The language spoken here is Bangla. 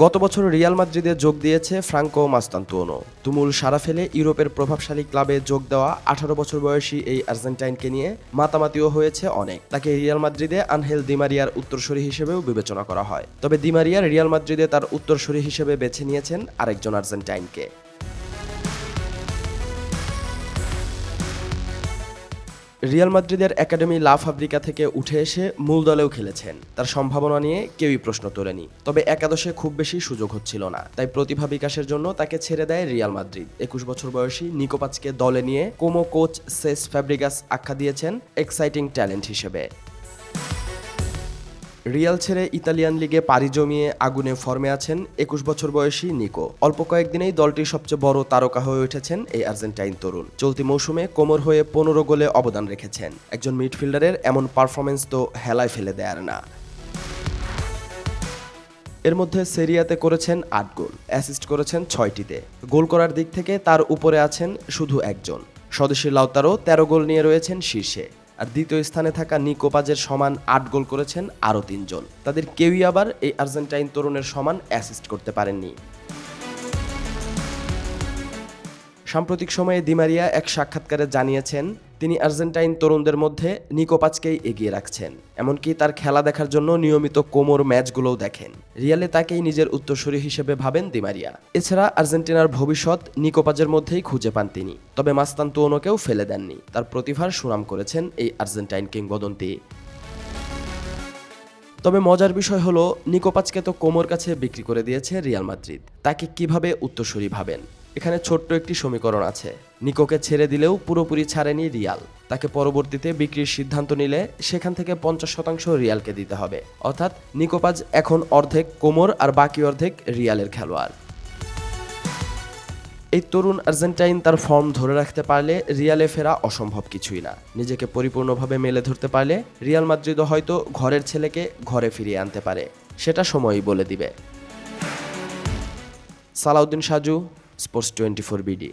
গত বছর রিয়াল মাদ্রিদে যোগ দিয়েছে ফ্রাঙ্কো মাস্তান্তুয়ানো। তুমুল সাড়া ফেলে ইউরোপের প্রভাবশালী ক্লাবে যোগ দেওয়া 18 বছর বয়সী এই আর্জেন্টাইনকে নিয়ে মাতামাতিও হয়েছে অনেক। তাকে রিয়াল মাদ্রিদে আনহেল দি মারিয়ার উত্তরসূরি হিসেবেও বিবেচনা করা হয়। তবে দি মারিয়া রিয়াল মাদ্রিদে তার উত্তরসূরি হিসেবে বেছে নিয়েছেন আরেকজন আর্জেন্টাইনকে। রিয়াল মাদ্রিদের একাডেমি লা ফাব্রিকা থেকে উঠে এসে মূল দলেও খেলেছেন। তার সম্ভাবনা নিয়ে কেউই প্রশ্ন তোলেনি, তবে একাদশে খুব বেশি সুযোগ হচ্ছিল না। তাই প্রতিভা বিকাশের জন্য তাকে ছেড়ে দেয় রিয়াল মাদ্রিদ। 21 বছর বয়সী নিকো পাচকে দলে নিয়ে কোমো কোচ সেস ফ্যাব্রিগাস আখ্যা দিয়েছেন এক্সাইটিং ট্যালেন্ট হিসেবে। রিয়াল ছেড়ে ইতালিয়ান লিগে পাড়ি জমিয়ে আগুনে ফর্মে আছেন 21 বছর বয়সী নিকো। অল্প কয়েকদিনেই দলটির সবচেয়ে বড় তারকা হয়ে উঠেছেন এই আর্জেন্টাইন তরুণ। চলতি মৌসুমে কোমর হয়ে 15 গোলে অবদান রেখেছেন। একজন মিডফিল্ডারের এমন পারফরমেন্স তো হেলায় ফেলে দেয়ার না। এর মধ্যে সেরিয়াতে করেছেন 8 গোল, অ্যাসিস্ট করেছেন 6টিতে। গোল করার দিক থেকে তার উপরে আছেন শুধু একজন, স্বদেশী লাউতারো 13 গোল নিয়ে রয়েছেন শীর্ষে। আর দ্বিতীয় স্থানে থাকা নিকো পাজের সমান 8 গোল করেছেন আরও 3 জন। তাদের কেউই আবার এই আর্জেন্টাইন তরুণের সমান অ্যাসিস্ট করতে পারেননি। সাম্প্রতিক সময়ে দি মারিয়া এক সাক্ষাৎকারে জানিয়েছেন তিনি আর্জেন্টাইন তরুণদের মধ্যে নিকো পাচকেই এগিয়ে রাখছেন। এমনকি তার খেলা দেখার জন্য নিয়মিত কোমোর ম্যাচগুলোও দেখেন। রিয়ালে তাকেই নিজের উত্তরসূরি হিসেবে ভাবেন দি মারিয়া। এছাড়া আর্জেন্টিনার ভবিষ্যৎ নিকো পাচের মধ্যেই খুঁজে পান তিনি। তবে মাস্তান্তুয়ানোকেও ফেলে দেননি। তার প্রতিভার সুনাম করেছেন এই আর্জেন্টাইন কিংবদন্তি। তবে মজার বিষয় হলো নিকো পাচকে তো কোমোর কাছে বিক্রি করে দিয়েছে রিয়াল মাদ্রিদ। তাকে কিভাবে উত্তরসূরি ভাবেন? এখানে ছোট্ট একটি সমীকরণ আছে। নিকোকে ছেড়ে দিলেও পুরোপুরি ছাড়েনি রিয়াল। তাকে পরবর্তীতে বিক্রির সিদ্ধান্ত নিলে সেখান থেকে 50% রিয়ালকে দিতে হবে। অর্থাৎ নিকো পাজ এখন অর্ধেক কোমোর আর বাকি অর্ধেক রিয়ালের খেলোয়াড়। এই তরুণ আর্জেন্টাইন তার ফর্ম ধরে রাখতে পারলে রিয়ালে ফেরা অসম্ভব কিছুই না। নিজেকে পরিপূর্ণভাবে মেলে ধরতে পারলে রিয়াল মাদ্রিদও হয়তো ঘরের ছেলেকে ঘরে ফিরিয়ে আনতে পারে। সেটা সময়ই বলে দিবে। Salauddin Saju, sports 24 BD.